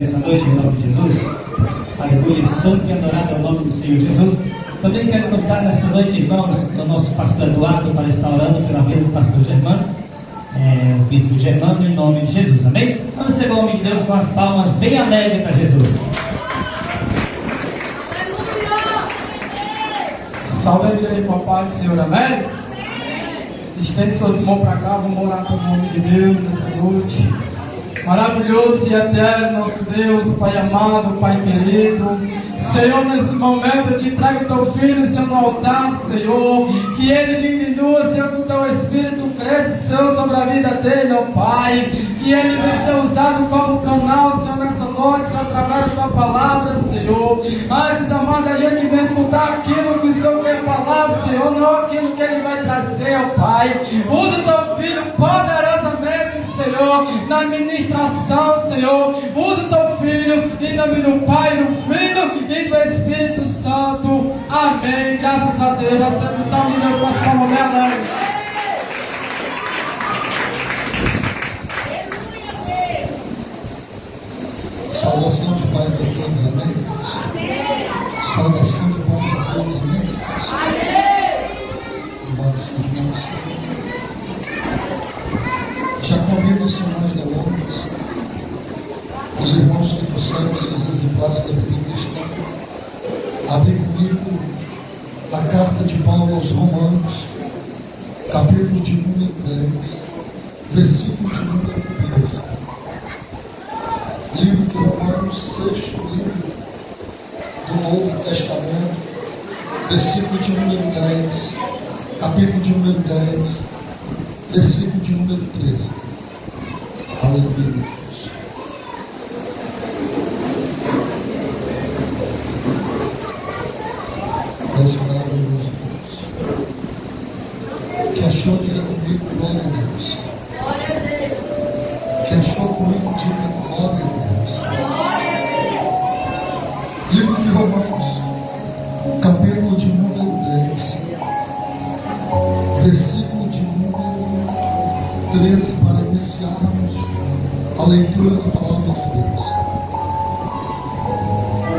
Essa noite, em nome de Jesus, aleluia, santo e adorado é o nome do Senhor Jesus. Também quero contar nesta noite, irmãos, o nosso pastor Eduardo para estar orando pela vida do pastor Germano, o bispo Germano, em nome de Jesus, amém? Vamos ser o homem de Deus com as palmas bem alegres para Jesus. Salve a igreja, papai do Senhor, amém? Estende suas mãos para cá, vamos orar para o nome de Deus nessa noite. Maravilhoso e eterno nosso Deus, Pai amado, Pai querido. Senhor, nesse momento eu te trago teu filho, Senhor, no altar, Senhor. Que ele diminua, Senhor, que o teu Espírito cresça, Senhor, sobre a vida dele, ó Pai. Que ele venha ser usado como canal, Senhor, nessa noite, Senhor, através da tua palavra, Senhor. Antes, amado, a gente vem escutar aquilo que o Senhor quer falar, Senhor, não aquilo que ele vai trazer, ó Pai. Usa o teu filho poderosamente, Senhor, na ministração, Senhor. Usa o teu filho, em nome do Pai, do Filho e do Espírito Santo. Amém. Graças a Deus. Recebe o salve de Deus com a palma bem alegre. Saudação de paz a todos, amém? Saudação de paz a todos, amém? Amados irmãos, já convido os irmãos de Londres, os irmãos que trouxeram seus exemplares da Bíblia cristã, abrir comigo a carta de Paulo aos Romanos, capítulo de número 10, versículo de número 13. Livro de Romanos, sexto livro do Novo Testamento, versículo de número 10, capítulo de número 10, versículo de número 13. Aleluia. Deus maravilhoso, Deus. Que achou, diga comigo, glória a Deus. Que achou comigo, diga glória a Deus. Livro de Romanos, capítulo de número 10, versículo de número 13, para iniciarmos a leitura da palavra de Deus.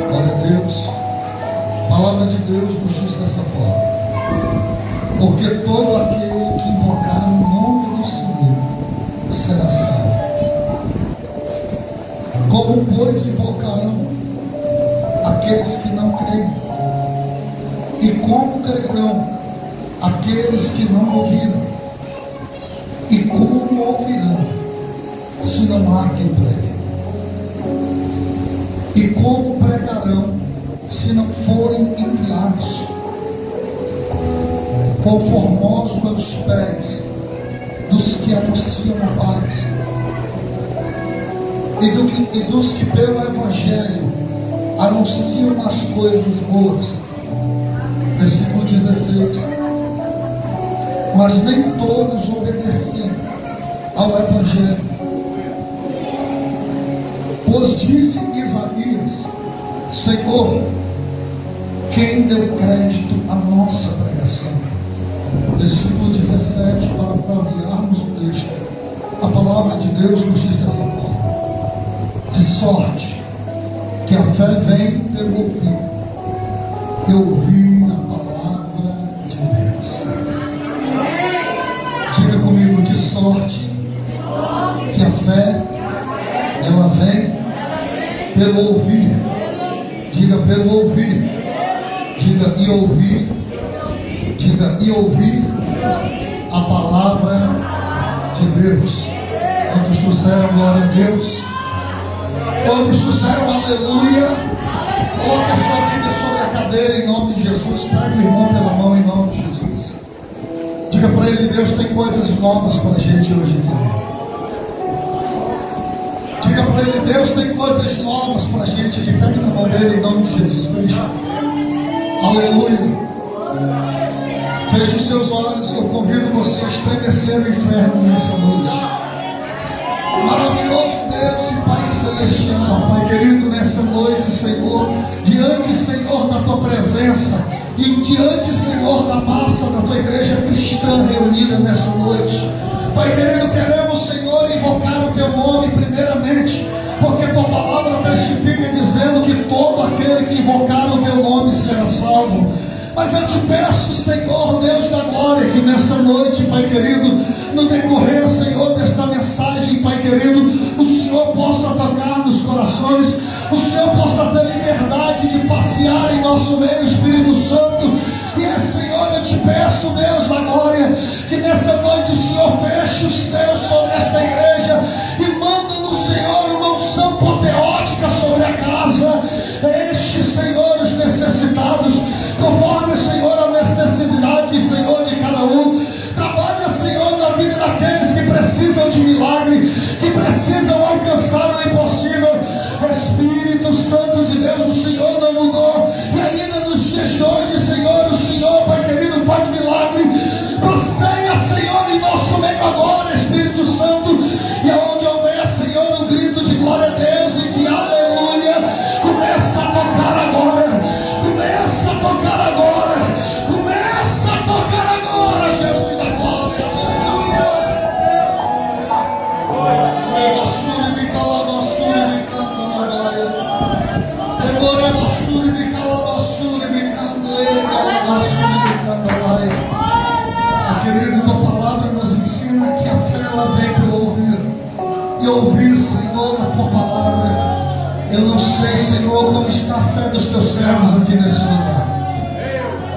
Glória a Deus. A palavra de Deus nos diz dessa forma: porque todo aquele que invocar o nome do Senhor será salvo. Como, pois, invocarão aqueles que não creem? E como crerão aqueles que não ouviram? E como ouvirão, se não há quem pregue? E como pregarão, se não forem enviados? Quão formosos são os pés dos que anunciam a paz, e dos que pelo Evangelho anunciam as coisas boas. Versículo 16. Mas nem todos obedeciam ao Evangelho. Pois disse Isaías: Senhor, quem deu crédito à nossa pregação? Versículo 17, para frasearmos o texto, a palavra de Deus nos diz dessa forma: de sorte que a fé vem pelo ouvir, e ouvir a palavra de Deus. Diga comigo: de sorte que a fé, ela vem pelo ouvir. Diga: pelo ouvir. Diga: e ouvir. Diga: e ouvir a palavra de Deus. Quantos trouxeram glória a Deus? Quantos trouxeram aleluia? Coloque a sua Bíblia sobre a cadeira em nome de Jesus. Pega o irmão pela mão em nome de Jesus. Diga para ele: Deus tem coisas novas para a gente hoje aqui. Diga para ele: Deus tem coisas novas para a gente aqui. Pegue na mão dele em nome de Jesus Cristo. Aleluia. Feche os seus olhos. Eu convido você a estremecer o inferno nessa noite. Maravilhoso Deus e Pai Celestial, Pai querido, nessa noite, Senhor, diante, Senhor, da Tua presença e diante, Senhor, da massa da Tua igreja cristã reunida nessa noite, Pai querido, queremos, Senhor, invocar o Teu nome primeiramente, porque tua palavra testifica dizendo que todo aquele que invocar o teu nome será salvo. Mas eu te peço, Senhor Deus da glória, que nessa noite, Pai querido, no decorrer, Senhor, desta mensagem, Pai querido, o Senhor possa tocar nos corações, o Senhor possa ter liberdade de passear em nosso meio, Espírito Santo. E Senhor, eu te peço, Deus da glória, que nessa noite o Senhor feche os céus sobre esta igreja e manda no Senhor uma unção apoteótica sobre a casa. Este, Senhor, os necessitados, conforme, Senhor, a necessidade, Senhor, de cada um. Trabalha, Senhor, na vida daqueles que precisam de milagre, que precisam alcançar o impossível. Espírito Santo de Deus, o Senhor não mudou, e ainda nos dias de hoje, Senhor, o Senhor, Pai querido, faz milagre. Passeia, Senhor, em nosso meio agora, Espírito Santo, e aonde houver, Senhor, um grito de glória a Deus e de aleluia, começa a tocar agora, começa a tocar agora, começa a tocar agora, Jesus da glória, querido, tua palavra nos ensina que a fé ela vem pelo ouvir, e ouvir, Senhor, a tua palavra. Eu não sei, Senhor, como está a fé dos teus servos aqui nesse lugar.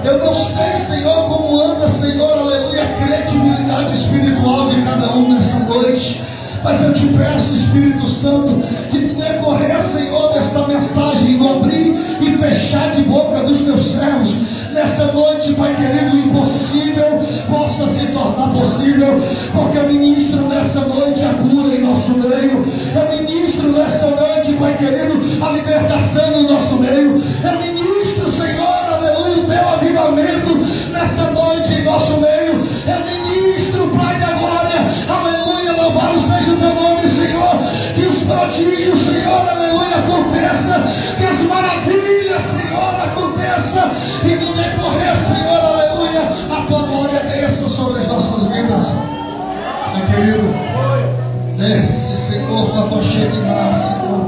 Eu não sei, Senhor, como anda, Senhor, aleluia, a credibilidade espiritual de cada um nessa noite. Mas eu te peço, Espírito Santo, que no decorrer, Senhor, desta mensagem, no abrir e fechar de boca dos teus servos, nessa noite, Pai querido, o impossível possa se tornar possível, porque eu ministro nessa noite a cura em nosso meio, eu ministro nessa noite, Pai querido, a libertação no nosso meio, eu ministro, Senhor, aleluia, o teu avivamento nessa noite em nosso meio, eu ministro, Pai da glória, aleluia, louvado seja o teu nome, Senhor, que os prodígios, Senhor, aleluia, aconteça, que as maravilhas, Senhor, aconteça, e no decorrer, Senhor, aleluia, a tua glória desça sobre as nossas vidas. Meu querido, desce, Senhor, com a tua Shekinah, Senhor.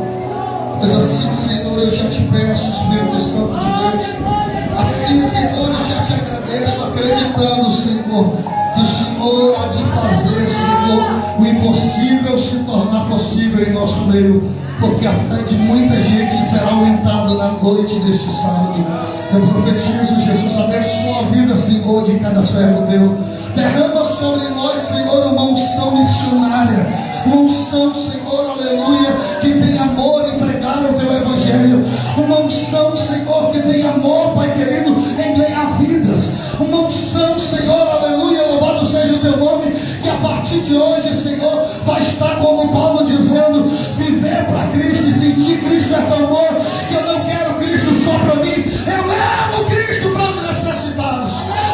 Pois assim, Senhor, eu já te peço, Espírito Santo de Deus. Assim, Senhor, eu já te agradeço, acreditando, Senhor, que o Senhor há de fazer, Senhor, o impossível se tornar possível em nosso meio, porque a fé de muita gente será aumentada na noite deste sábado. Eu profetizo, Jesus, abençoa a vida, Senhor, de cada servo teu. Derrama sobre nós, Senhor, uma unção missionária, uma unção, Senhor, aleluia, que tem amor em pregar o teu evangelho, uma unção, Senhor, que tem amor, Pai querido, em ganhar vidas, uma unção, Senhor, aleluia, louvado seja o teu nome, que a partir de hoje, Senhor, vai estar como Paulo dizendo, viver para Cristo e sentir Cristo é tão bom, que eu não quero Cristo só para mim, eu levo Cristo para os necessitados.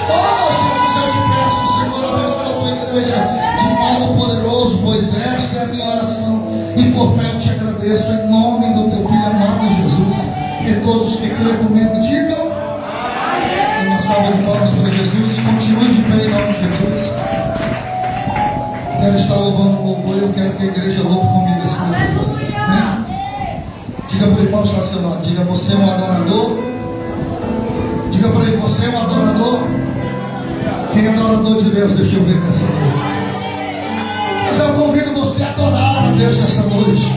Oh, Jesus, eu te peço, Senhor, abençoa a tua igreja de modo poderoso, pois esta é a minha oração, e por fé eu te agradeço, em nome do teu Filho amado Jesus, e todos que creem comigo digam, uma salva de palmas para Jesus, continue de pé em nome de Jesus. Quero estar louvando o louvor, eu quero que a igreja louve comigo esse louvor. Né? Diga para o irmão estacionado, diga, você é um adorador. Diga para ele, você é um adorador. Quem é adorador de Deus, deixa eu ver nessa noite. Mas eu convido você a adorar a Deus nessa noite.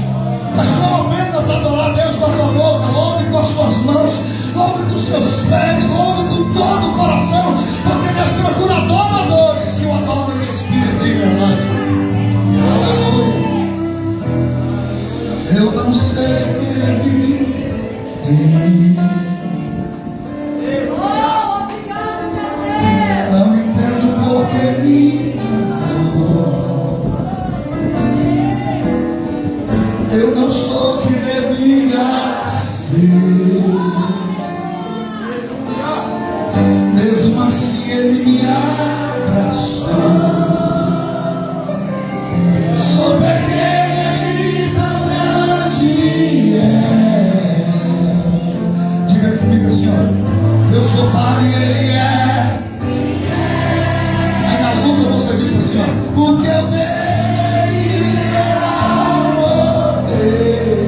Mas não apenas adorar a Deus com a tua boca, louve com as suas mãos, louve com os seus pés, louve com todo o coração, porque Deus procura adoradores que o adoram em espírito e em verdade. Aleluia. Eu não sei o que é vir em mim. Não entendo por que me enganou. Eu não sou o que devia ser. Mesmo assim ele me abraçou. Sou pequeno e tão grande é. Diga comigo assim, ó. Eu sou pai e ele é. Aí na luta você disse assim, ó. O que eu dei ao poder.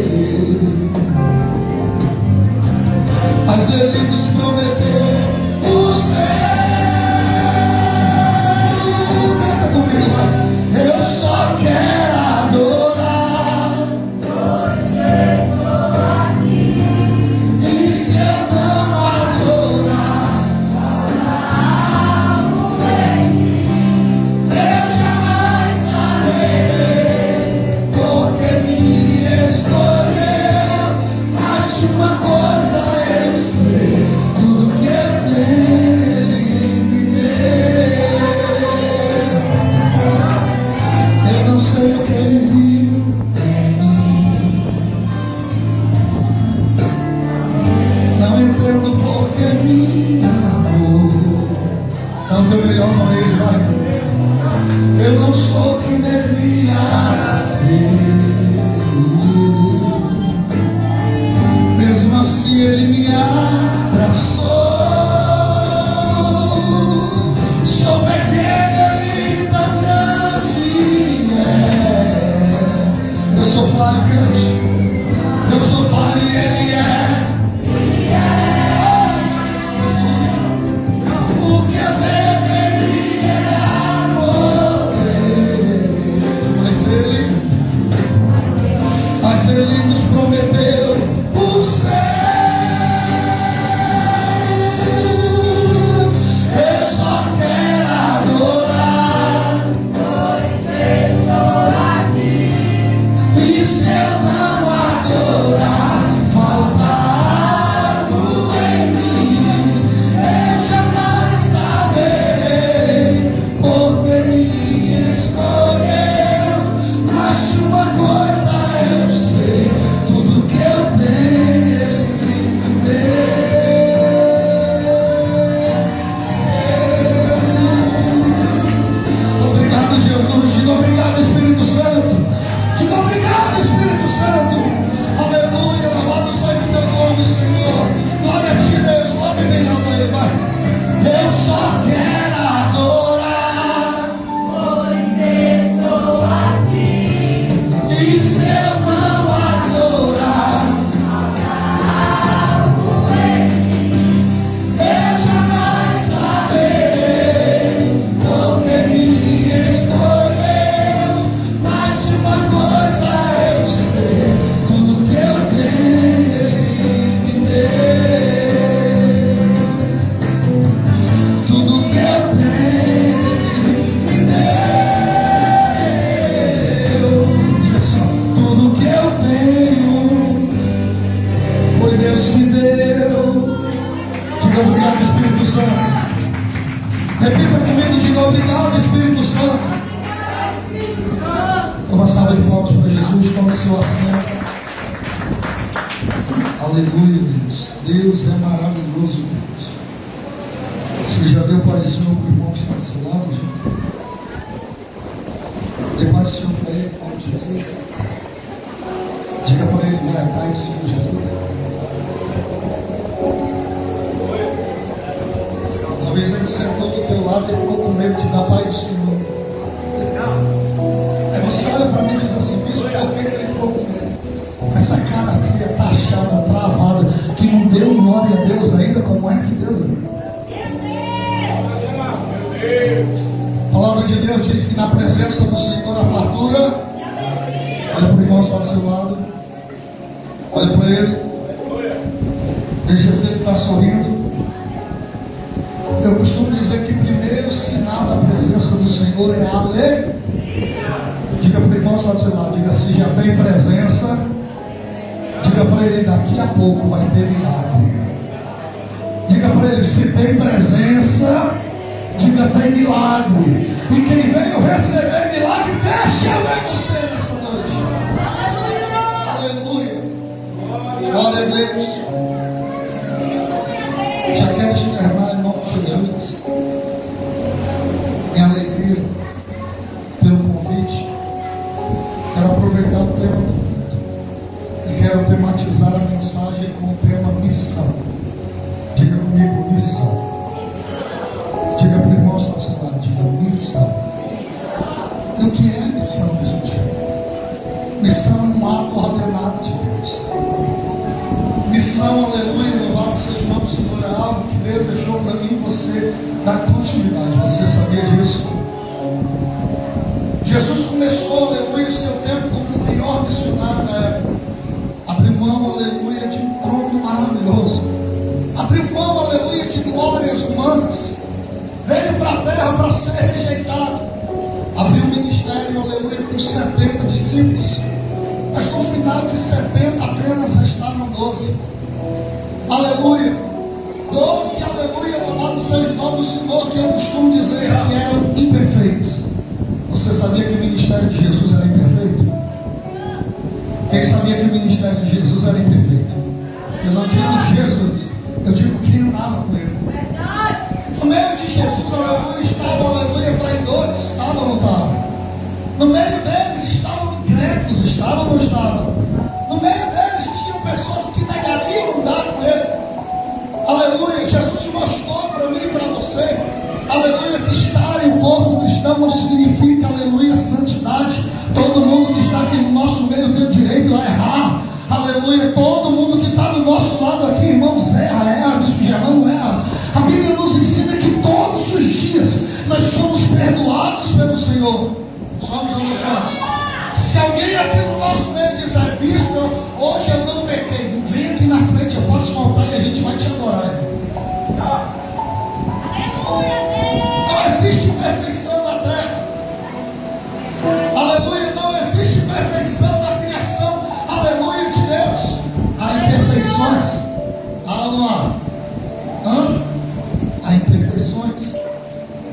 porque me amou. Dá o teu melhor para ele, vai. Eu não sou quem devia ser. Mesmo assim ele me abraçou. Sou pequeno e tão grande é. Eu sou flagrante, eu sou falho e ele é. O que eu deveria morrer, mas ele nos prometeu o céu. Eu só quero adorar, pois estou aqui. E se eu não adorar, falta algo em mim. Eu jamais saberei porque me escolheu. Mas de uma coisa eu sei, tudo que eu tenho ele me deu. Obrigado, Jesus. Diga obrigado, Espírito Santo. Diga obrigado, Espírito Santo. Aleluia. Louvado seja o teu nome, Senhor. Glória a ti, Deus. Glória a Deus. Vai. Eu só quero adorar, Pois estou aqui. e se eu não adorar, Algo em mim. eu jamais saberei porque me escolheu. Mas de uma coisa eu sei, tudo que eu tenho ele me deu. Tudo que eu tenho ele me deu. Diga assim, tudo que eu tenho foi Deus que deu. Diga obrigado, Espírito Santo. Repita comigo, diga obrigado, Espírito Santo. Uma salva de palmas para Jesus, tome seu assento. Aleluia, Deus. Deus é maravilhoso, Deus. Você já deu Pai do Senhor para o irmão que está do seu lado, gente? Dê Pai do Senhor para ele, Pai de Jesus. Diga para ele, vai, Pai do Senhor Jesus. Talvez ele sentou do teu lado e ficou com medo de dar Pai do Senhor. Aí você olha para mim e diz assim, bispo, por que ele ficou com medo? Essa cara fria, taxada, travada, que não deu glória a Deus ainda, como é que Deus é? A palavra de Deus diz que na presença do Senhor a fartura. Olha para o irmão que está do seu lado. Olha para ele. Veja se ele está sorrindo. Eu costumo dizer que o primeiro sinal da presença do Senhor é a alegria. Diga para o irmão que está do seu lado. Diga, se já tem presença, diga para ele, daqui a pouco vai ter milagre. Diga para ele, se tem presença, diga, tem milagre. E quem veio receber milagre, deixa eu ver você nessa noite. Aleluia. Glória a Deus. Já quero externar em nome de Jesus minha alegria pelo convite. Quero aproveitar o tema do culto e quero tematizar a mensagem com o tema missão. Diga comigo, missão. Diga para o irmão estacionado, diga missão. E o que é missão nesse dia? Missão é um ato ordenado de Deus. Missão, aleluia, louvado seja o nome do Senhor, é algo que Deus deixou para mim e você dar continuidade. Você sabia disso? Jesus começou, aleluia, o seu tempo como o maior missionário da época. Abriu mão, aleluia, de um trono maravilhoso. Abriu mão, aleluia, de glórias humanas. Veio para a terra para ser rejeitado. Abriu um ministério, aleluia, com 70 discípulos. Mas no final de 70 apenas restaram 12. Aleluia. 12, aleluia, louvado seja o nome do Senhor, que eu costumo dizer que eram imperfeitos. Você sabia que o ministério de Jesus era imperfeito? Quem sabia que o ministério de Jesus era imperfeito? Eu não digo Jesus, eu digo quem andava significa, aleluia, santidade. Todo mundo que está aqui no nosso meio tem direito a errar. Aleluia, todo mundo que está do nosso lado aqui, irmãos, erra, bispo Germano erra. A Bíblia nos ensina que todos os dias nós somos perdoados pelo Senhor. Somos ou não somos? Se alguém aqui no nosso meio dizer, bispo, hoje eu não pequei, vem aqui na frente, eu faço um altar e a gente vai te adorar. Não existe perfeição na terra. Aleluia, não existe perfeição na criação. Aleluia de Deus. Há imperfeições. Há ou não há? Há imperfeições.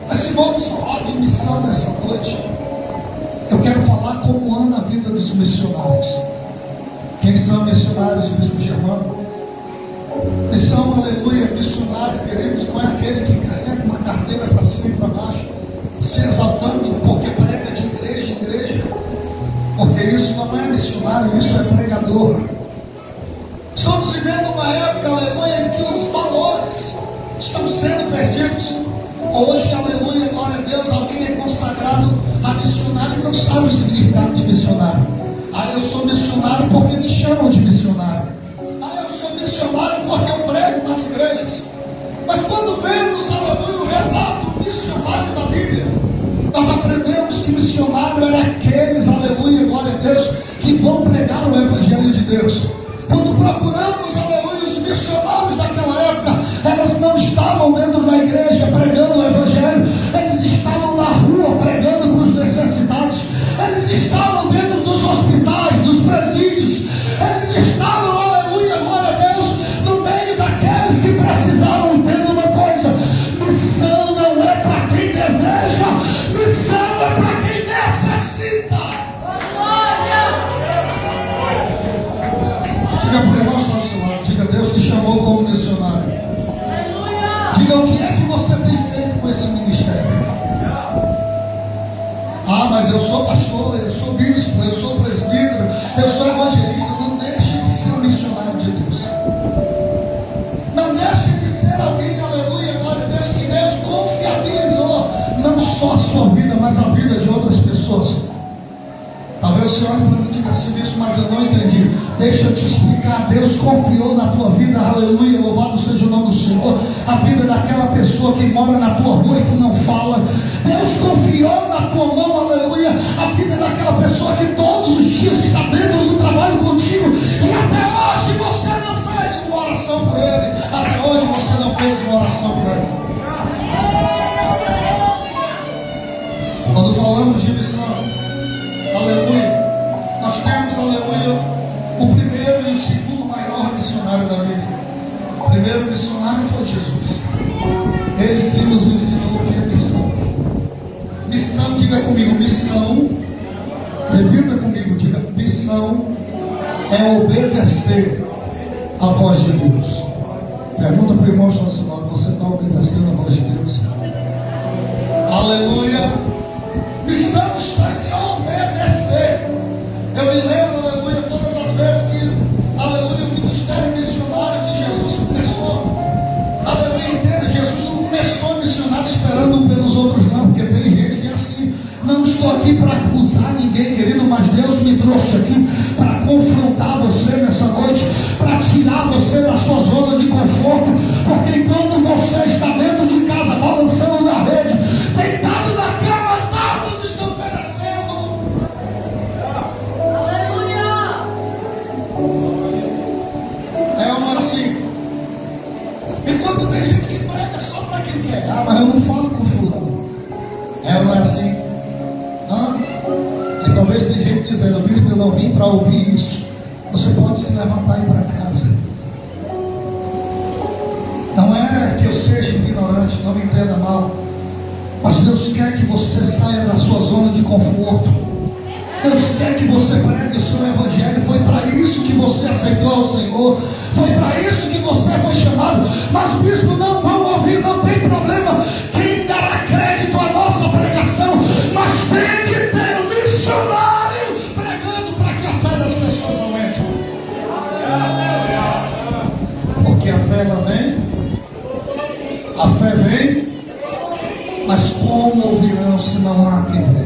Mas se vamos falar de missão nessa noite, eu quero falar como anda a vida dos missionários. Quem são missionários, bispo Germano? Missão, aleluia, missionário, queridos, não é aquele que carrega uma carteira para cima e para baixo, se exaltando porque prega de igreja em igreja, porque isso não é missionário, isso é pregador. Estamos vivendo uma época, aleluia, em que os valores estão sendo perdidos. Hoje, aleluia, glória a Deus, alguém é consagrado a missionário e não sabe o significado de missionário. Eu sou missionário porque me chamam de missionário. Eu sou missionário porque eu prego nas igrejas. Mas quando vemos, aleluia, o relato missionário da Bíblia, nós aprendemos que missionário era aqueles, aleluia, glória a Deus, que vão pregar o Evangelho de Deus. Quando procuramos, aleluia, os missionários daquela época, elas não estavam dentro da igreja pregando o Evangelho, eles estavam na rua pregando para os necessitados, eles estavam dentro dos hospitais, dos presídios, eles estavam, aleluia, glória a Deus, no meio daqueles que precisavam. Entender uma coisa: missão não é para quem deseja, missão é para quem necessita. Diga para o irmão ao seu lado, diga: Deus te chamou como missionário. Diga: o que é que você tem feito com esse ministério? Mas eu sou pastor, eu sou bispo, eu sou presbítero, eu sou evangelista. Não deixe de ser um missionário de Deus. Não deixe de ser alguém, aleluia, glória a Deus, que Deus confiabilizou não só a sua vida, mas a vida de outras pessoas. Talvez o Senhor olhe para mim e diga assim: isso, mas eu não entendi. Deixa eu te explicar. Deus confiou na tua vida, aleluia, louvado seja o nome do Senhor, a vida daquela pessoa que mora na tua rua e que não fala. Deus confiou na tua mão, aleluia, a vida daquela pessoa que todos os dias está dentro do trabalho contigo, e até hoje você não fez uma oração por ele. Até hoje você não fez uma oração por ele. Quando falamos de missão, aleluia, nós temos, aleluia, o primeiro e o segundo maior missionário da Bíblia. O primeiro missionário foi Jesus. Ele sim nos ensinou o que é missão. Missão, diga comigo, missão. Repita comigo, diga: missão é obedecer a voz de Deus. Pergunta para o irmão nacional: você está obedecendo a voz de Deus? Aleluia. Missão está em obedecer. Eu me lembro, aleluia, todas as vezes que, aleluia, o ministério missionário que Jesus começou. Aleluia, entenda, Jesus não começou missionário esperando pelos outros, não, porque tem gente que é assim. Não estou aqui para acusar ninguém, querido, mas Deus me trouxe aqui para confrontar você nessa noite, para tirar você da sua zona de conforto, porque enquanto você está dentro de casa, balançando na rede, deitado na cama, as árvores estão perecendo. É uma assim. Enquanto tem gente que prega só para quem quer. Mas eu não falo com fulano. É uma assim. E talvez tem gente dizendo: bispo, eu não vim para ouvir isso. Você pode se levantar e ir para casa. Não é que eu seja ignorante, não me entenda mal, mas Deus quer que você saia da sua zona de conforto. Deus quer que você pregue o seu evangelho. Foi para isso que você aceitou ao Senhor, foi para isso que você foi chamado. Mas bispo, não vão ouvir, não tem problema. Quem dará crédito à nossa pregação? Mas tem que ter um missionário pregando para que a fé das pessoas aumente. Porque a fé ela vem, a fé vem, mas como ouvirão se não há quem prega?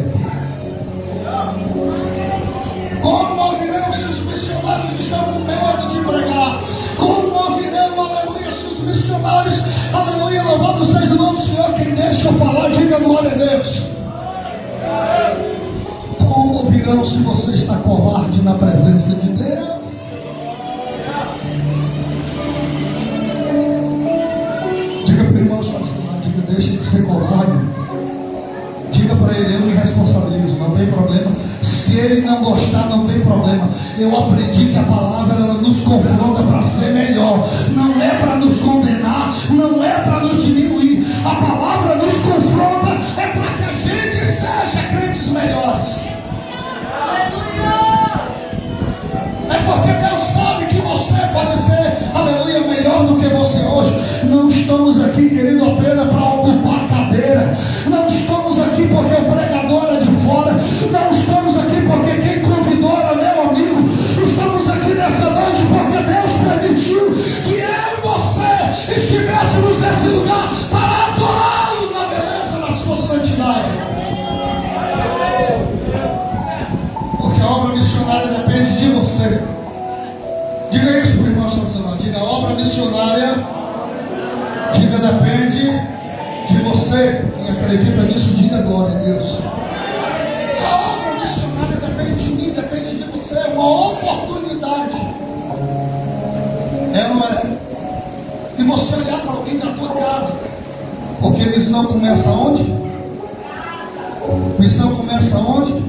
seja o nome do Senhor. Quem deixa eu falar, diga glória a Deus. Como virão se você está covarde na presença de Deus? Diga para o irmão, diga, deixa de ser covarde. Diga para ele, eu me responsabilizo, não tem problema. Se ele não gostar, não tem problema. Eu aprendi que a palavra ela nos confronta para ser melhor. Não é para nos condenar, não é para nos diminuir. A palavra nos confronta é para que a gente seja crentes melhores. É porque Deus sabe que você pode ser, aleluia, melhor do que você hoje. Não estamos aqui, querido, apenas para ocupar cadeira. Não estamos aqui porque o pregador é de fora. Não estamos aqui porque quem convidou era meu amigo. Estamos aqui nessa noite porque Deus permitiu que eu e você estivéssemos nesse lugar para adorá-lo na beleza da sua santidade. Porque a obra missionária depende de você. Diga isso para o irmão estacionado. Diga, a obra missionária, diga, depende de você. Quem acredita nisso, diga glória a Deus. A obra missionária depende de mim, depende de você. É uma oportunidade. É, não é? E você olhar para alguém da tua casa. Porque missão começa onde? Missão começa onde?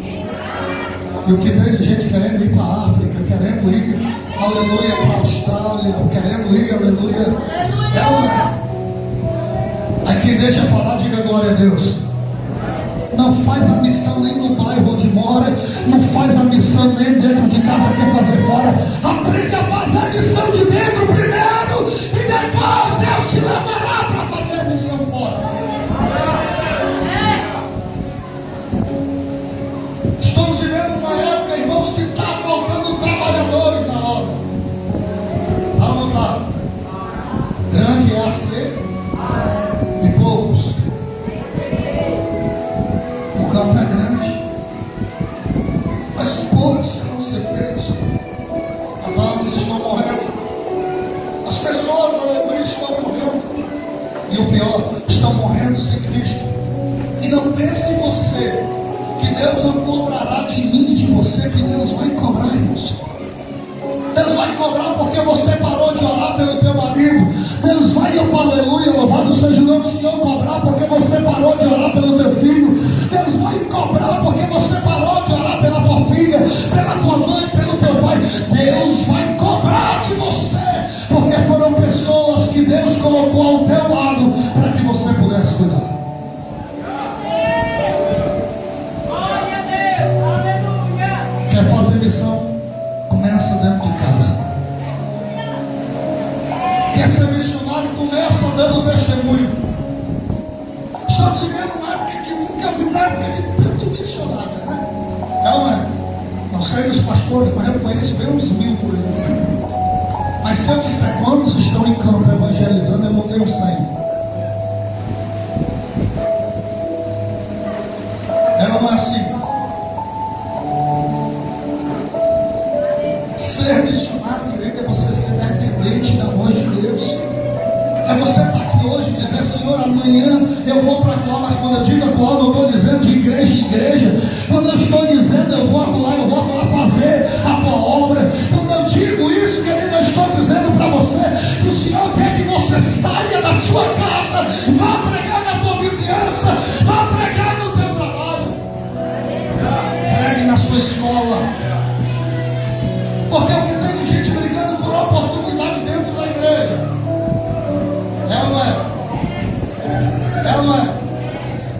E o que tem de gente querendo ir para a África, querendo ir, aleluia, para a Austrália, querendo ir, aleluia. Aí quem deixa falar, diga glória a Deus. Não faz a missão nem no bairro onde mora, não faz a missão nem dentro de casa, quer fazer fora. Aprende a fazer a missão de dentro primeiro, e depois Deus te levará para fazer a missão fora. Estamos vivendo uma época, irmãos, que está faltando trabalhadores na obra. Está ou não está? Grande é a sede e poucos. O campo é grande, mas poucos são secretos. As almas estão morrendo. As pessoas, aleluia, estão morrendo. E o pior, estão morrendo sem Cristo. E não pense você que Deus não cobrará de mim e de você, que Deus vai cobrar, irmãos. Deus vai cobrar porque você parou de orar pelo teu marido. Deus vai, aleluia, louvado seja o nome do Senhor, cobrar porque você parou de orar pelo teu filho. Deus vai cobrar porque você parou de orar pela tua filha, pela tua mãe, pelo teu pai. Deus vai cobrar de você, porque foram pessoas que Deus colocou ao teu lado para que você pudesse cuidar. Quer fazer missão? Começa dentro de casa. Quer ser missionário? Começa dando testemunho. Estamos vivendo uma época que nunca vi uma época de tanto missionário, né? É ou não é? Não sei dos pastores, mas eu conheço bem uns 1000 por aí. Mas se eu disser quantos estão em campo evangelizando, eu não tenho 100. É ou não é assim? Ser missionário, querido, é você ser dependente da voz de Deus. É você estar aqui hoje e dizer, Senhor, amanhã eu vou para lá, mas quando eu digo lá, eu estou dizendo de igreja em igreja. Quando eu estou dizendo eu vou lá fazer a tua obra. Quando eu digo isso, querido, eu estou dizendo para você que o Senhor quer que você saia da sua casa, vá pregar na tua vizinhança, vá pregar no teu trabalho, pregue na sua escola. Porque o que tem de gente brigando por oportunidade dentro da igreja. É ou não é? É ou não é?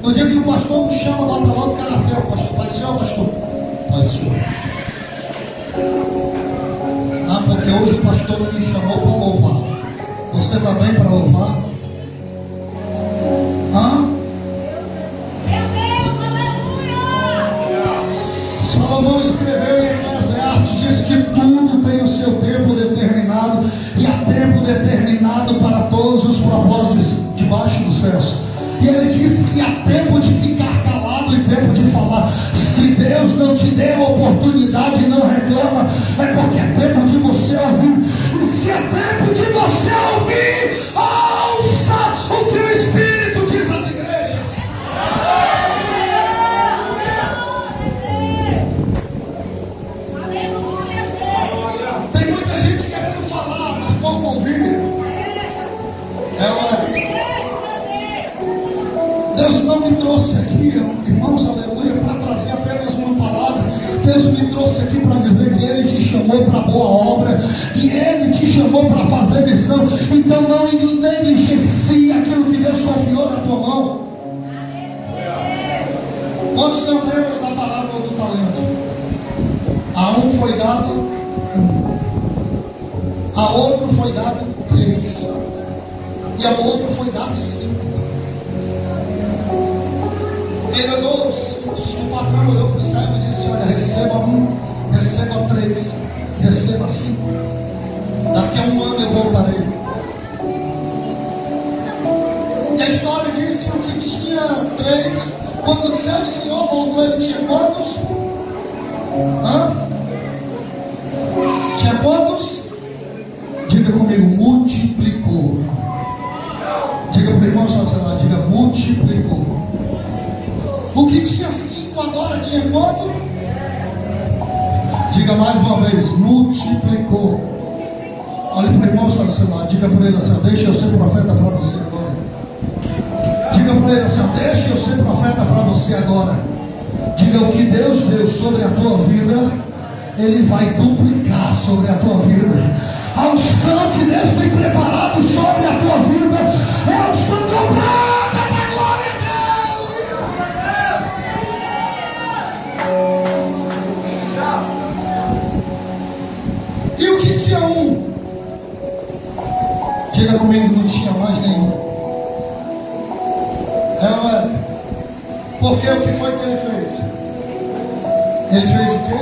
No dia que o pastor me chama, bota logo o carafel, pastor. Pai Senhor, pastor. Pai Senhor. Ah, porque hoje o pastor me chamou para louvar. Você também para louvar? Hã? Salomão escreveu em Eclesiastes, diz que tudo tem o seu tempo determinado, e há tempo determinado para todos os propósitos debaixo dos céus. E ele disse que há tempo de ficar calado e tempo de falar. Se Deus não te deu a oportunidade, não reclama, é porque é tempo de você ouvir. E se é tempo de você ouvir, ouça o que o Espírito irmãos, aleluia, para trazer apenas uma palavra. Deus me trouxe aqui para dizer que Ele te chamou para boa obra, que Ele te chamou para fazer missão. Então não negligencie aquilo que Deus confiou na tua mão. Quantos não lembram da parábola do talento? A um foi dado 1, a outro foi dado 3, e ao outro foi dado 5. Ele olhou, o patrão olhou para o servo e disse: olha, receba 1, receba 3, receba 5. Daqui a 1 ano eu voltarei. E a história diz que o que tinha 3, quando o seu senhor voltou, ele tinha quantos? Tinha quantos? Diga comigo, multiplicou. Diga para o irmão social, diga multiplicou. O que tinha 5 agora tinha quanto? Diga mais uma vez, multiplicou. Olha para o irmão social, diga para ele assim: deixa eu ser profeta para você agora. Diga para ele assim: deixa eu ser profeta para você agora. Diga: o que Deus deu sobre a tua vida, Ele vai duplicar sobre a tua vida. A unção que Deus tem preparado sobre a tua vida é a unção completa da glória de Deus. E o que tinha 1? Diga comigo, não tinha mais nenhum. Porque o que foi que ele fez? Ele fez o quê?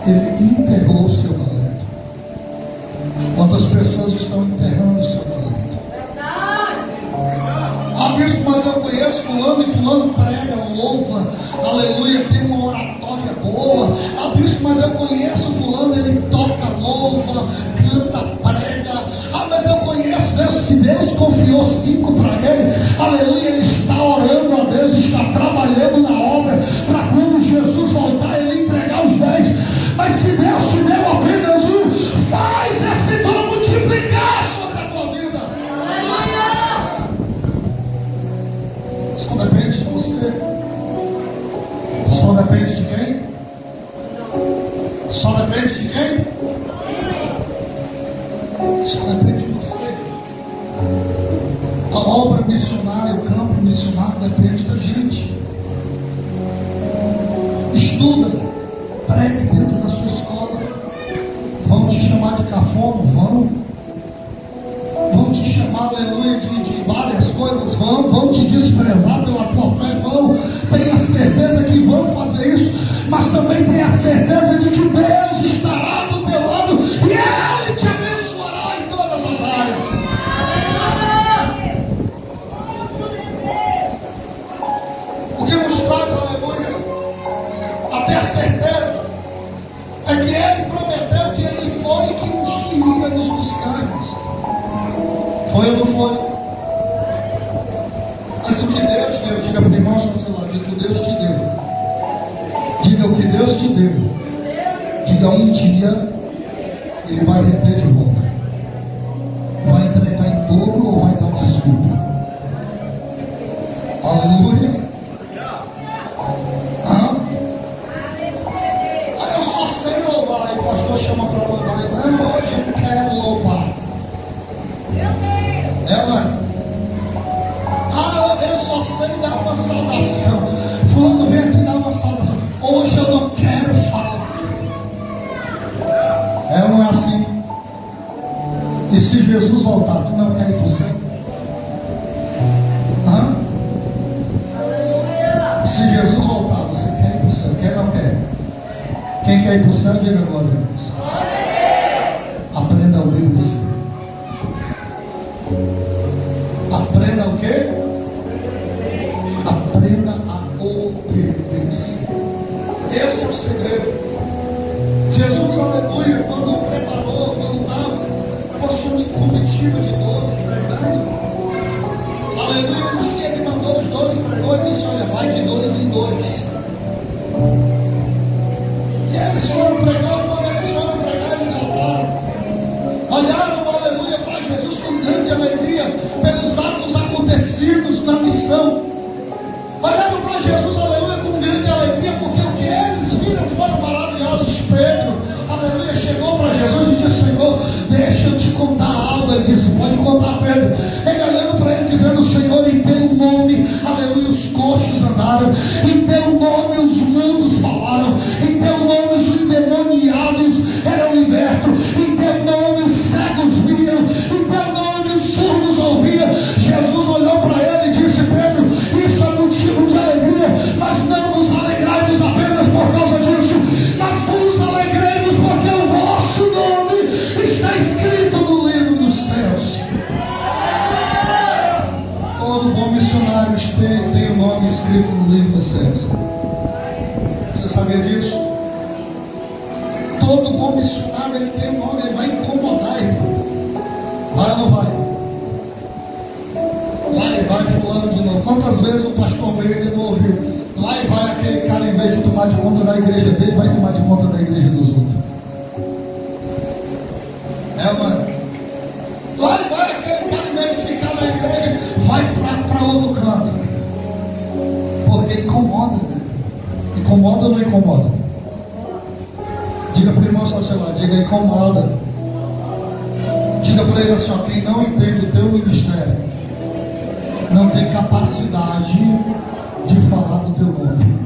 Ele enterrou o seu talento. Quantas pessoas estão enterrando o seu talento? Ah, bispo, mas eu conheço fulano e fulano prega, louva, aleluia, tem uma oratória boa. Ah, bispo, mas eu conheço fulano, ele toca, louva, canta, prega. Ah, mas eu conheço Deus. Se Deus confiou 5 para ele, aleluia, ele está orando a Deus, está trabalhando na obra, para quando Jesus voltar, ele entregar os 10. Mas se Deus te deu apenas 1, faz esse dom multiplicar sobre a tua vida. Só depende de você. Só depende de quem? Só depende de quem? Só depende de você. A obra missionária, o campo missionário depende da gente. Estuda, pregue dentro da sua escola. Vão te chamar de cafona? Vão te chamar, aleluia, de várias coisas? Vão te desprezar pela tua fé? Tenha certeza que vão fazer isso, mas também tenha certeza de que Deus estará do teu lado e Ele te abençoará em todas as áreas. O que nos traz, aleluia, até a certeza é que Ele prometeu que Ele foi e que um dia iria nos buscar. Foi ou não foi? Mas o que Deus deu, diga para o irmão do seu lado, diga o que Deus te deu. Diga o que Deus te deu. Diga: um dia Ele vai reter de volta. Vai entregar em dobro ou vai dar desculpa? Aleluia. Eu só sei louvar. E o pastor chama para louvar. Não, hoje eu quero louvar. Eu só sei dar uma saudação. Fulano vem aqui dar uma saudação. Hoje eu não quero falar. Ou não é assim? E se Jesus voltar, tu não quer ir para o céu? Se Jesus voltar, você quer ir para o céu? Quer ou não quer? Quem quer ir para o céu, diga glória a Deus. Aprenda a obedecer. Aprenda o quê? Aprenda a obedecer. Esse é o segredo. Jesus, aleluia, quando preparou, quando estava possuindo comitiva de 12 pregando, aleluia, no dia que mandou os 12 pregou e disse: olha, vai de 2 em 2. E eles foram pregar, quando eles foram pregar, eles voltaram. Olha, ele tem um nome, ele vai incomodar, irmão. Vai ou não vai? Lá e vai fulano de novo. Quantas vezes o pastor veio e ele não ouviu? Lá e vai aquele cara, em vez de tomar de conta da igreja dele, vai tomar de conta da igreja dos outros. Mano. Lá e vai aquele cara, em vez de ficar na igreja, vai para outro canto. Porque incomoda, né? Incomoda ou não incomoda? Diga para o irmão só celular, diga incomoda. Diga para ele assim, ó, quem não entende o teu ministério não tem capacidade de falar do teu nome.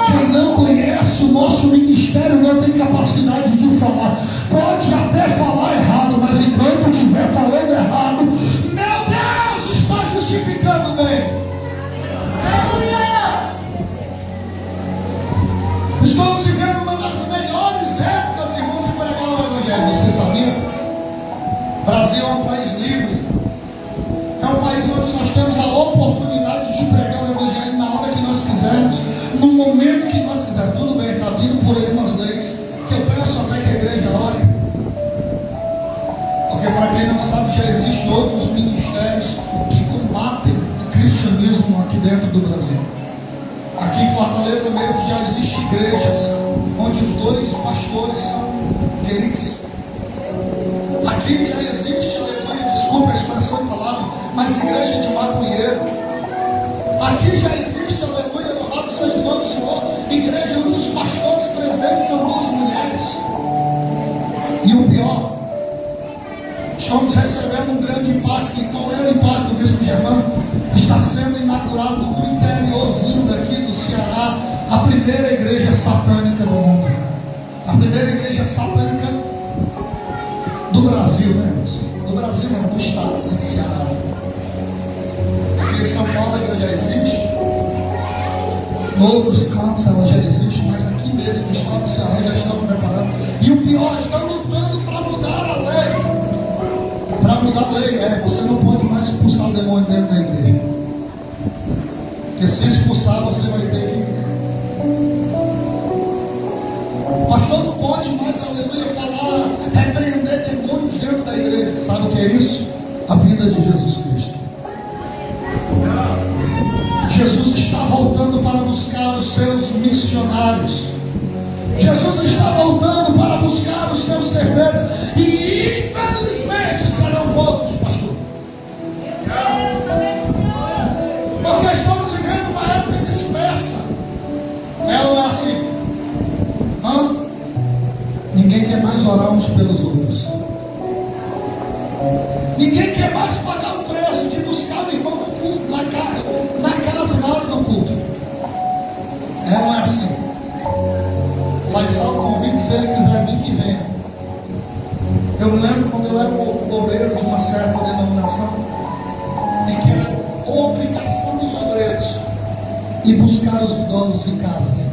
Quem não conhece o nosso ministério não tem capacidade de falar. Pode até falar errado, mas enquanto estiver falando errado, meu Deus, está justificando bem. Estamos vivendo uma das melhores épocas, irmão, de pregar o Evangelho. Você sabia? O Brasil é um país livre. É um país onde nós temos a oportunidade de pregar o Evangelho na hora que nós quisermos, no momento que nós quisermos. Tudo bem, está vindo por aí umas leis que eu peço até que a igreja ore. Porque para quem não sabe, já existem outros ministérios que combatem o cristianismo aqui dentro do Brasil. Aqui em Fortaleza mesmo já existem igrejas onde os dois pastores são gays. Aqui já existe, aleluia, desculpa a expressão de palavra, mas igreja de maconheiro. Aqui já existe, aleluia, louvado seja o nome do Senhor, igreja onde os pastores presidentes são duas mulheres. E o pior, estamos recebendo um grande impacto. E qual é o impacto, bispo Germano? Está sendo inaugurado no interiorzinho daqui do Ceará a primeira igreja satânica do mundo. A primeira igreja satânica do Brasil, né? Do Brasil não, do estado, do Ceará. Aqui em São Paulo a igreja já existe. Em outros cantos ela já existe, mas aqui mesmo, no estado do Ceará, já estamos preparando. E o pior, estão lutando para mudar a lei. Para mudar a lei, você não pode mais expulsar o demônio dentro da igreja. Porque se expulsar, você vai ter que. O pastor não pode mais, aleluia, falar, repreender demônios dentro da igreja. Sabe o que é isso? A vida de Jesus Cristo. Jesus está voltando para buscar os seus missionários. Jesus está voltando para buscar os seus serventes. E infelizmente serão poucos, pastor. Porque estamos vivendo uma época dispersa. É assim. Ninguém quer mais orar uns pelos outros. Ninguém quer mais pagar o preço de buscar o irmão do culto na casa na hora do culto. Não é assim. Faz só o convite, se ele quiser vir, que venha. Eu me lembro quando eu era obreiro de uma certa denominação, em que era obrigação dos obreiros ir buscar os idosos em casas.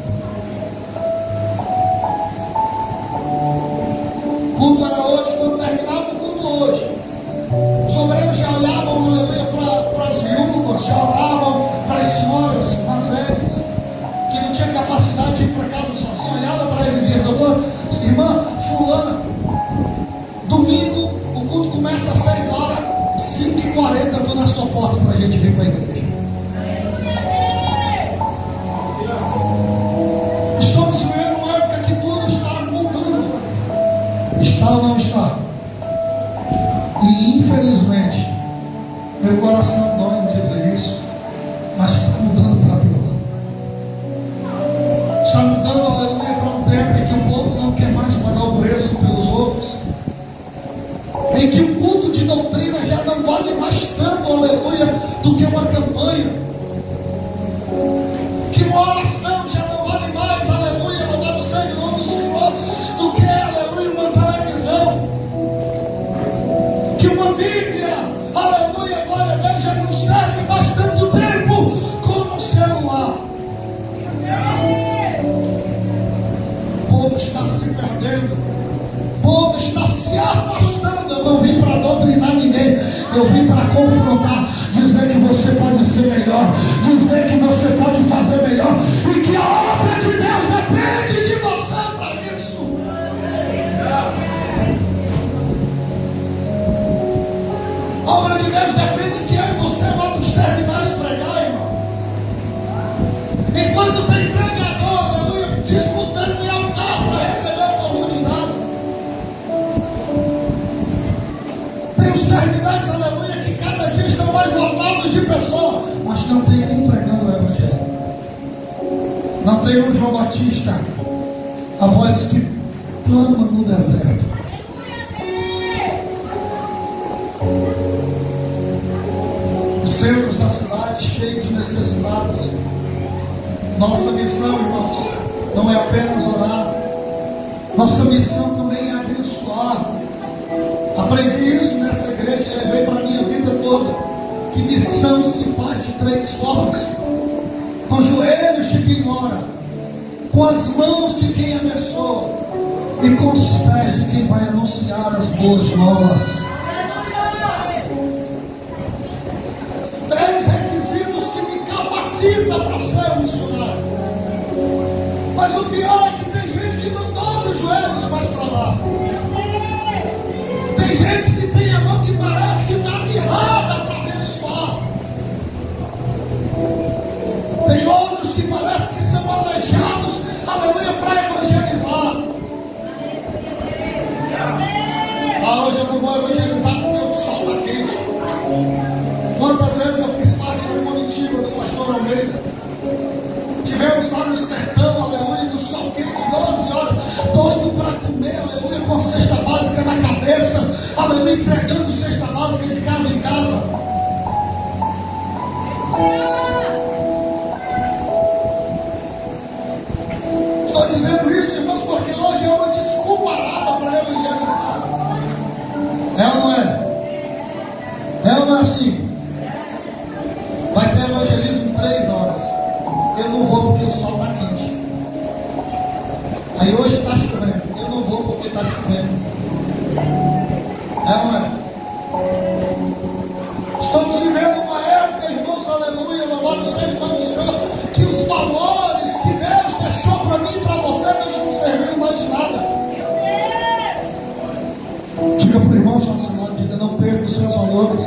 O culto era hoje, quando terminava o culto hoje, os obreiros já olhavam, aleluia, para as viúvas, já oravam para as senhoras mais velhas, que não tinha capacidade de ir para casa sozinha, olhava para eles e dizia, doutor, irmã, fulana, domingo o culto começa às 6 horas, 5h40 estou na sua porta para a gente vir para a igreja. Estamos vivendo uma época que tudo está mudando. Está ou não está? E infelizmente, meu coração dói em dizer isso, mas está mudando para pior. Está mudando, aleluia, para um tempo em que o povo não quer mais pagar o preço pelos outros, em que o culto de doutrina já não vale mais tanto, aleluia, do que uma campanha, que uma oração já não vale mais, aleluia, louvado seja o nome do Senhor, do que, aleluia, uma televisão, que uma Bíblia, aleluia, glória a Deus, já não serve mais tanto tempo como um celular. O povo está se perdendo, o povo está se afastando. Eu não vim para doutrinar ninguém, eu vim para confrontar, dizer que você pode ser melhor, dizer dizer que você pode fazer melhor e que a obra de Deus depende de você para isso. A obra de Deus depende que eu e você vamos terminar de pregar, irmão. Enquanto tem pregador, aleluia, disputando em altar para receber a oportunidade. Tem os terminais, aleluia, que cada dia estão mais lotados de pessoas, mas não tem ninguém pregando o Evangelho. Não tem um João Batista, a voz que clama no deserto. Os centros da cidade cheios de necessidades. Nossa missão, irmãos, não é apenas orar. Nossa missão também é abençoar. Aprendi isso nessa igreja e levei para a minha vida toda. Que missão se faz de 3 formas: com os joelhos de quem ora, com as mãos de quem abençoa e com os pés de quem vai anunciar as boas novas. 3 requisitos que me capacitam para ser um missionário. Mas o pior é que tem gente que não dobra os joelhos mais para lá. Tem gente que tem a mão que parece que está mirrada para abençoar. Tem outros que parece que são aleijados, aleluia, para evangelizar. Hoje eu não vou evangelizar porque o sol está quente. Quantas vezes eu fiz parte da comitiva do pastor Almeida? Tivemos lá no sertão, aleluia, no sol quente, 12 horas, doido para comer, aleluia, com a cesta básica na cabeça, aleluia, entregando cesta básica de casa em casa. Estou dizendo isso, irmãos, porque hoje é uma desculparada para evangelizar. É ou não é? É ou não é assim? Vai ter evangelismo em 3 horas. Eu não vou porque o sol está quente. Aí hoje está chovendo. Eu não vou porque está chovendo. É ou não é? Estamos vivendo uma época, irmãos, aleluia, louvado seja o nome do Senhor, que os valores que Deus deixou para mim e para você não serviram mais de nada. Diga para o irmão relacionado, diga: não perca os seus valores.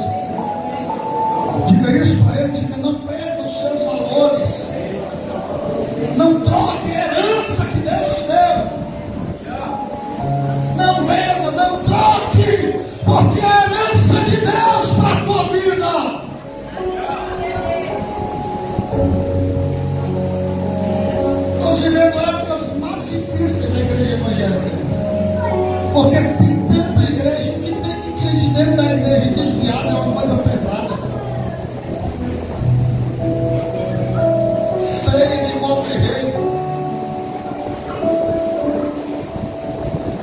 Diga isso para ele, diga: não perca os seus valores. Não troque a herança que Deus te deu. Não venda, não troque, porque é a herança de Deus para a tua vida. Estamos vivendo épocas mais difíceis da igreja evangélica, porque tem tanta igreja que tem que crente dentro da igreja desviada, é uma coisa pesada. Segue de qualquer jeito.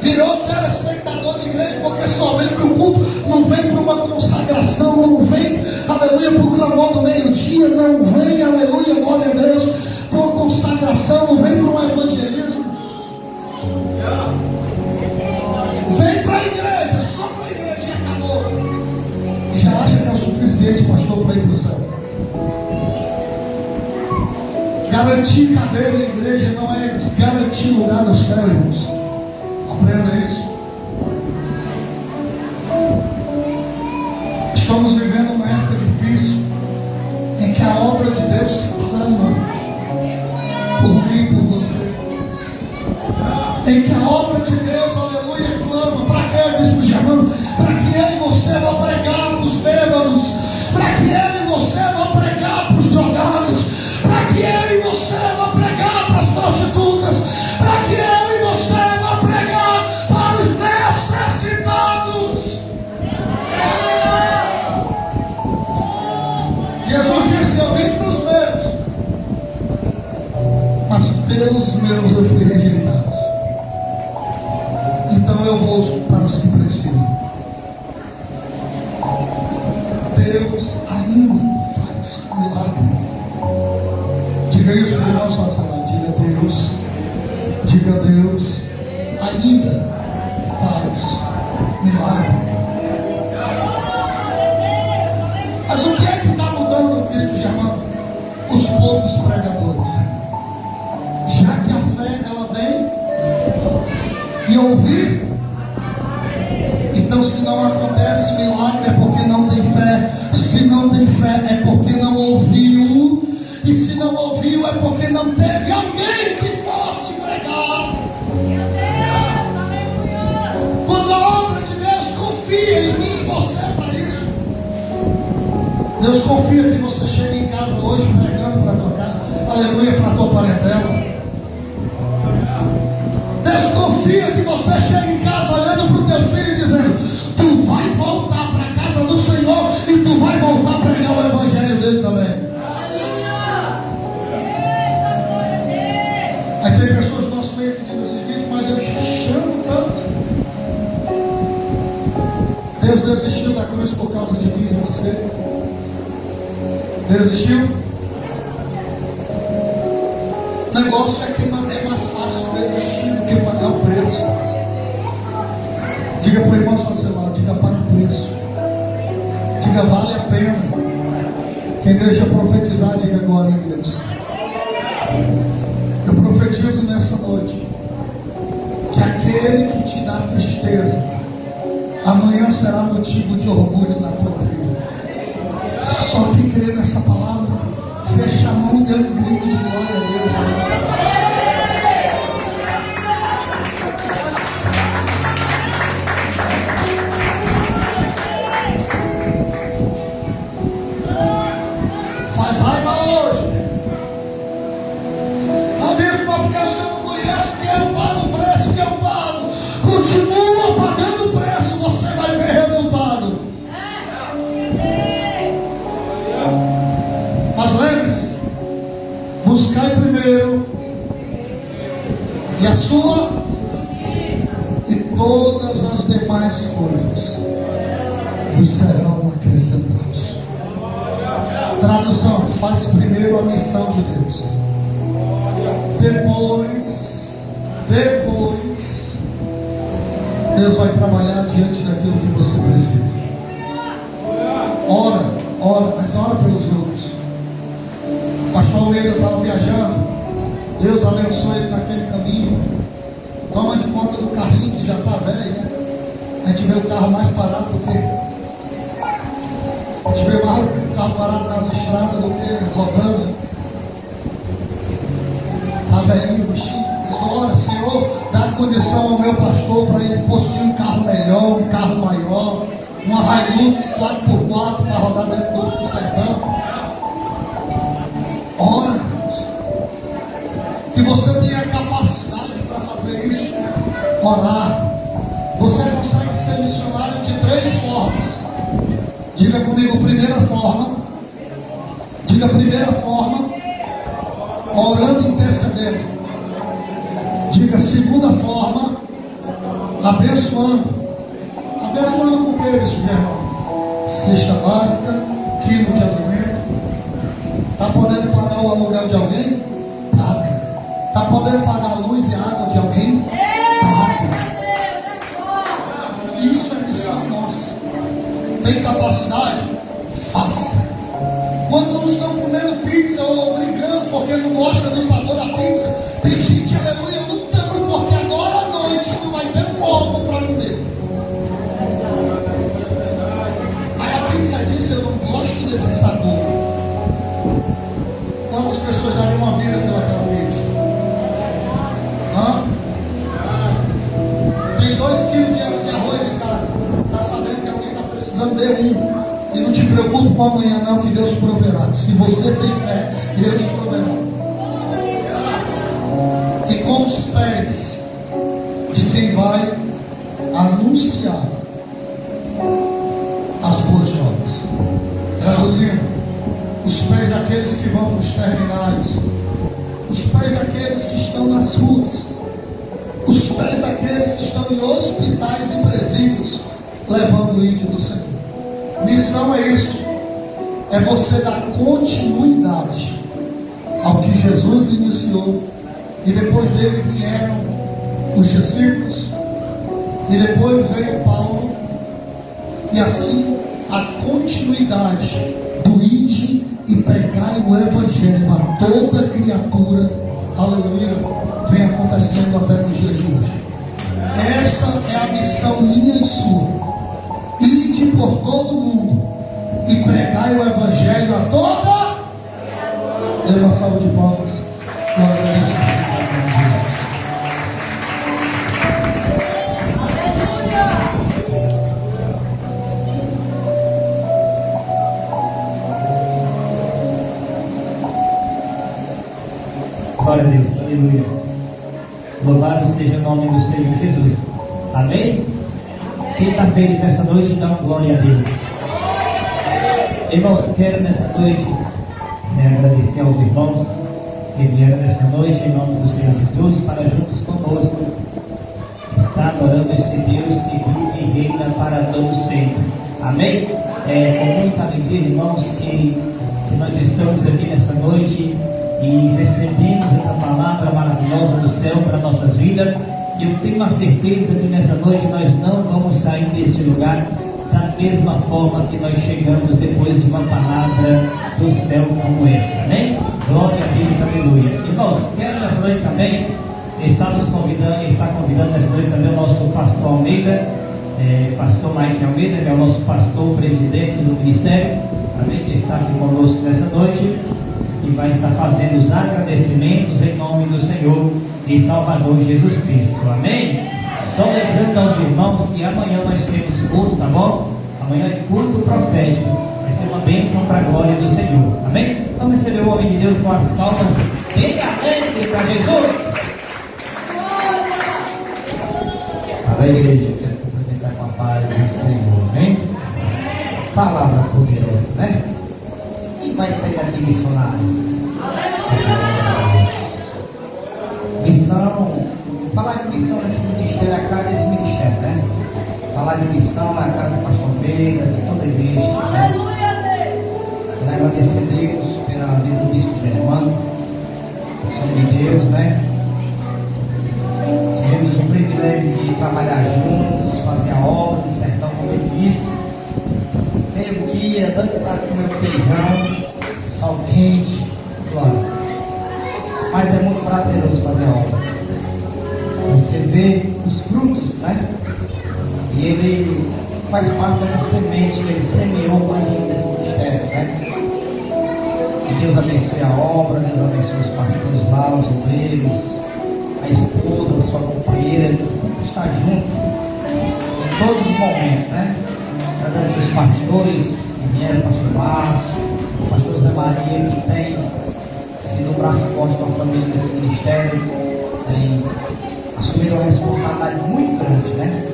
Virou telespectador de igreja porque só vem para o culto, não vem para uma consagração, não vem, aleluia, para o clamor do meio-dia, não vem, aleluia, glória a Deus, para uma consagração, não vem para um evangelismo. Vem para a igreja, só para a igreja e acabou. E já acha que é o suficiente, pastor, para ir para o céu. Garantir cadeira na igreja não é garantir lugar no céu, irmãos. Aprenda isso. Estamos vivendo uma época difícil em que a obra de Deus clama por mim e por você. Em que a obra de Deus, aleluia, clama. Para quê, bispo Germano? Para que eu e você vão pregar para os bêbados. Para que eu e você vão pregar para os drogados. Para que eu e você vão pregar para as prostitutas. Para que eu e você vão pregar para os necessitados. Jesus disse: eu vim para os meus, mas pelos meus eu fui rejeitado. Então eu vou para os que precisam. Deus ainda faz milagre. Diga isso para o irmão sacerdote. Diga: Deus ainda faz milagre. Mas o que é que está mudando, bispo Germano? Os ouvir. Então, se não acontece milagre, é porque não tem fé. Se não tem fé, é porque não ouviu. E se não ouviu, é porque não teve alguém que fosse pregar. Quando a obra de Deus confia em mim e você para isso, Deus confia que você chegue em casa hoje pregando para tua casa, aleluia, para tua parentela. Deus confia que você chegue em casa olhando para o teu filho e dizendo: tu vai voltar para a casa do Senhor e tu vai voltar a pregar o evangelho dele também. Aí tem pessoas do nosso meio que dizem assim: mas eu chamo tanto. Deus desistiu da cruz por causa de mim e de você? Desistiu? O negócio é que é mais fácil desistir do que pagar o preço. Diga para o irmão ao seu lado: diga, pague o preço. Diga, vale a pena. Quem deixa profetizar, diga glória a Deus. Eu profetizo nessa noite que aquele que te dá tristeza, amanhã será motivo de orgulho na tua vida. Só que crê nessa palavra, fecha a mão e dê um grito de glória a Deus. Faz raiva hoje. Não diz porque você não conhece que eu pago o preço que eu pago. Continua pagando o preço, você vai ver resultado. Mas lembre-se, buscai primeiro e a sua e todas as demais coisas vos serão acrescentadas. Tradução: faz primeiro a missão de Deus. Depois Deus vai trabalhar diante daquilo que você precisa. Ora, mas ora pelos outros. O pastor Almeida estava viajando, Deus abençoe ele naquele caminho. Toma de conta do carrinho que já está velho, né? A gente vê o carro mais parado do que. A gente vê mais o carro parado nas estradas do que rodando. Está velhinho, bichinho. Diz: ora, Senhor, dá condição ao meu pastor para ele possuir um carro melhor, um carro maior, uma Hilux 4x4 para rodar dentro do sertão. Ora, que você tenha capacidade para fazer isso. Orar. Você consegue ser missionário de 3 formas. Diga comigo: primeira forma. Diga: primeira forma, orando e intercedendo. Diga: segunda forma, abençoando. Abençoando com o que, isso, meu irmão? Cesta básica, quilo de alimento. Está podendo pagar o aluguel de alguém? Paga. Está podendo pagar a luz e a água de alguém? Paga. Isso é missão nossa. Tem capacidade? Faça. Quando uns estão comendo pizza ou brigando porque não gosta do sabor da pizza, tem gente, aleluia, lutando porque agora à noite não vai ter um ovo para comer. Aí a pizza disse: eu não gosto desse sabor. Quantas pessoas dariam uma vida pelaquela pizza? Tem 2 quilos de arroz em casa. Está sabendo que alguém está precisando de um. E não te preocupe com amanhã não, que Deus proverá. Se você tem fé, Deus proverá. E com os pés de quem vai anunciar as boas novas. Traduzindo: os pés daqueles que vão para os terminais, os pés daqueles que estão nas ruas, os pés daqueles que estão em hospitais e presídios, levando o ídolo do Senhor. Missão é isso, é você dar continuidade ao que Jesus iniciou, e depois dele vieram os discípulos, e depois veio Paulo, e assim a continuidade do ide e pregai o evangelho a toda criatura, aleluia, vem acontecendo até nos dias de hoje. Essa é a missão minha e sua. Ide por todo mundo e pregai o Evangelho a toda. Dê uma salva de palmas. Eu agradeço por Glória a Deus, aleluia. Louvado seja o nome do Senhor Jesus. Amém? Quem está feliz nessa noite, dá glória a Deus. Irmãos, quero nessa noite agradecer aos irmãos que vieram nessa noite em nome do Senhor Jesus para juntos conosco estar adorando esse Deus que vive e reina para todo sempre. Amém? É com muita alegria, irmãos, que nós estamos aqui nessa noite e recebemos essa palavra maravilhosa do céu para nossas vidas. E eu tenho uma certeza que nessa noite nós não vamos sair desse lugar da mesma forma que nós chegamos depois de uma palavra do céu como essa. Amém? Glória a Deus, aleluia. Irmãos, quero nessa noite também está convidando nessa noite também o nosso pastor Almeida, pastor Mike Almeida, que é o nosso pastor presidente do ministério, amém? Que está aqui conosco nessa noite e vai estar fazendo os agradecimentos em nome do Senhor e Salvador Jesus Cristo, amém? Só lembrando aos irmãos que amanhã nós temos culto, tá bom? Amanhã é culto profético, vai ser uma bênção para a glória do Senhor, amém? Vamos receber o homem de Deus com as palmas bem ardentes para Jesus. Amém, igreja? Quero cumprimentar com a paz do Senhor, amém? Palavra poderosa, né? Quem vai sair daqui missionário? Missão, falar de missão nesse ministério é a cara desse ministério, né? Falar de missão é a cara do pastor Almeida, de toda a igreja. Aleluia, Deus! Quero agradecer a Deus pela vida do bispo Germano, São de Deus, né? Tivemos o privilégio de trabalhar juntos, fazer a obra do sertão, como ele disse. Meio dia, dando para comer feijão, sol quente, glória. Mas é muito prazeroso fazer a obra. Você vê os frutos, né? E ele faz parte dessa semente que ele semeou com a gente desse ministério, né? Que Deus abençoe a obra, Deus abençoe os pastores lá, os obreiros, a esposa, a sua companheira, que sempre está junto em todos os momentos, né? Agradecer os pastores que vieram, o pastor Márcio, o pastor Zé Maria, que tem sido o braço forte da família desse ministério, tem assumido uma responsabilidade muito grande, né?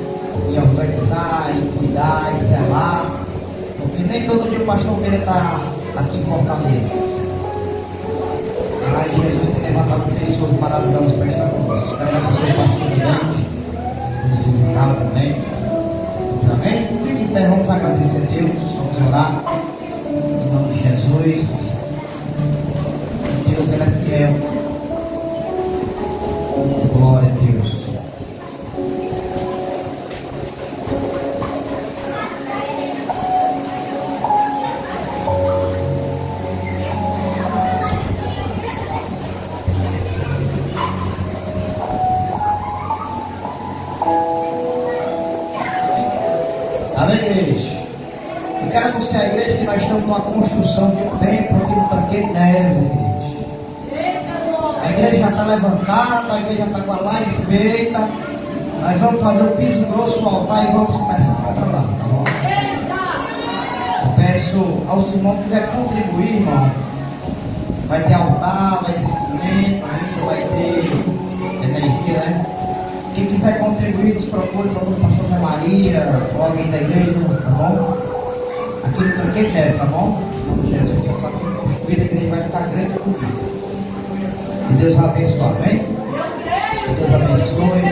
Em organizar, em cuidar, em zelar, porque nem todo dia o pastor Almeida está aqui em Fortaleza. Mas Jesus tem levantado pessoas maravilhosas para estar conosco. Quero agradecer o pastor Grande, nos visitar também. Amém? Fique em pé, vamos agradecer a Deus, vamos orar em nome de Jesus. Deus, ele é fiel. Glória a Deus. Amém, igreja? Eu quero anunciar a igreja que nós estamos numa construção de um templo aqui no Tanque Neves, igreja. A igreja já está levantada, a igreja já está com a laje feita. Nós vamos fazer o piso grosso, o altar e vamos começar a trabalhar, tá bom? Eu peço aos irmãos que quiserem contribuir, irmão. Vai ter altar, vai ter cimento, ainda vai ter energia, né? Quem quiser contribuir, nos procure, procure o pastor Zé Maria, ou alguém da igreja, tá bom? Aqui no Tanque Neves, tá bom? Jesus já está sendo construído, a igreja vai ficar grande comigo. Que Deus vai abençoar, amém? Que Deus abençoe.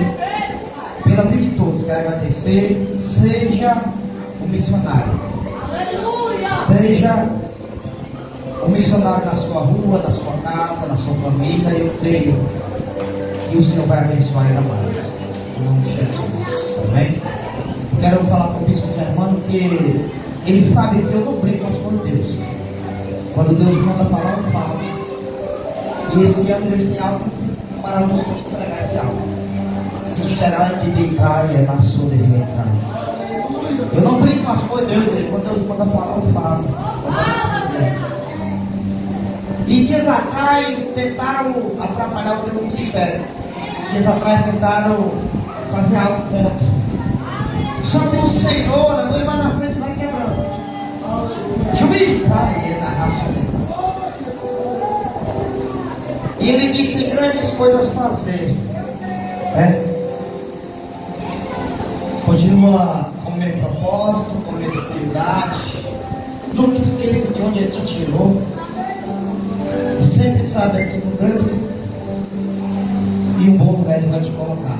Pela vida de todos, quero agradecer. Seja um missionário. Seja um missionário na sua rua, na sua casa, na sua família. Eu creio que o Senhor vai abençoar ainda mais. Em nome de Jesus, amém? Quero falar com o bispo Germano que ele sabe que eu não brinco com as coisas de Deus. Quando Deus manda falar, eu falo. E esse ano Deus tem algo maravilhoso para entregar esse algo. ministerial de Bicária na sua direita. Eu não brinco com as coisas de Deus, quando Deus manda falar, eu falo. E dias atrás tentaram atrapalhar o teu ministério. Dias atrás tentaram fazer algo contra. Só que o Senhor, a noiva na frente, vai quebrando. Jubicaria na raça dele. E ele disse: tem grandes coisas a fazer. Continua com o meu propósito, com a minha atividade. Nunca esqueça de onde ele te tirou. E sempre sabe aqui no grande e um bom lugar ele vai te colocar.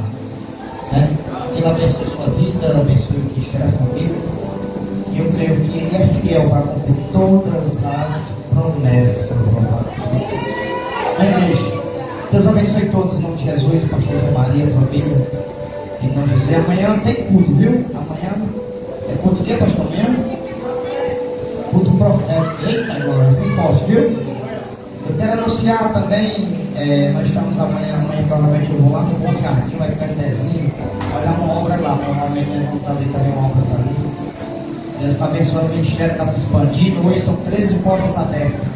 Que ele abençoe sua vida, abençoe o que a família. E eu creio que ele é fiel para cumprir todas as promessas. Na igreja, Deus abençoe todos em nome de Jesus, pastor José Maria, família. Em nome de Jesus. Amanhã tem culto, viu? Amanhã é culto o quê, pastor? Amanhã? Culto profético. Eita, agora, sem posso, viu? Eu quero anunciar também, nós estamos amanhã provavelmente eu vou lá no Bom Jardim, vai ficar em Dezinho, olhar uma obra lá, provavelmente nós vamos fazer também uma obra para ali. Deus está abençoando, o ministério está se expandindo, hoje são 13 portas abertas.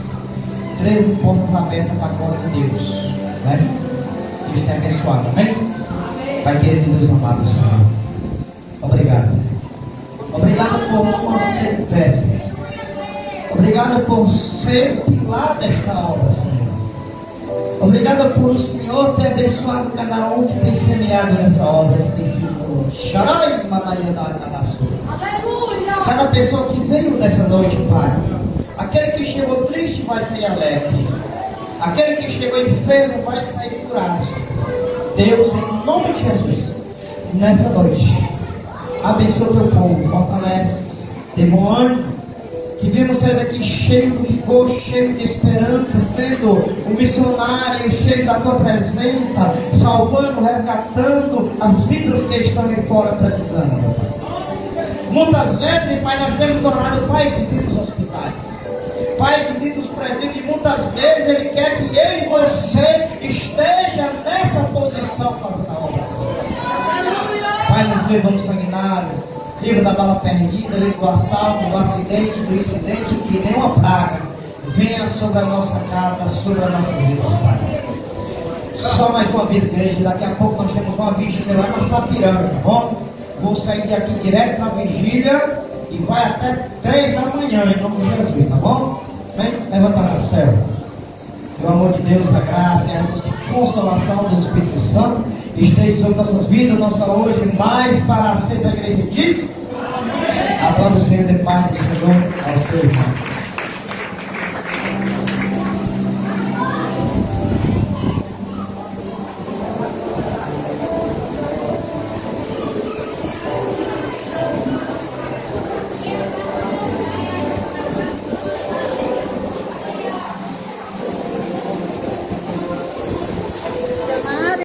13 portas abertas para a glória de Deus. Né? Deus tem abençoado, amém? Pai querido Deus amado, Senhor. Obrigado. Obrigado por você de pé, Senhor. Obrigado por ser o pilar desta obra, Senhor. Obrigado por o Senhor ter abençoado cada um que tem semeado nessa obra, que tem sido Xarai Madaia da Arcadaçu. Cada pessoa que veio nessa noite, Pai. Aquele que chegou triste vai sair alegre. Aquele que chegou enfermo vai sair curado. Deus, em nome de Jesus, nessa noite, abençoa o teu povo, fortalece, dê bom ânimo. Que vimos ser aqui cheio de vigor, cheio de esperança, sendo um missionário cheio da tua presença, salvando, resgatando as vidas que estão aí fora precisando, meu Pai. Muitas vezes, Pai, nós temos orado: Pai, visita os hospitais, Pai, visita os presídios, e muitas vezes Ele quer que eu e você esteja nessa posição fazendo a obra. Pai, nos livra do sanguinário, livra da bala perdida, livra do assalto, do acidente, do incidente, que nenhuma praga venha sobre a nossa casa, sobre a nossa vida, Pai. Só mais uma vez, igreja, daqui a pouco nós temos uma vigília lá na Sapiranga, tá bom? Vou sair daqui direto na vigília e vai até 3 da manhã, em nome de Jesus, tá bom? Vem, levanta a mão, céu. Que o amor de Deus, a graça e a consolação do Espírito Santo esteja sobre nossas vidas, nossa hoje, mais para sempre a igreja diz. Amém. Aplauda o Senhor de paz do Senhor ao seu irmão.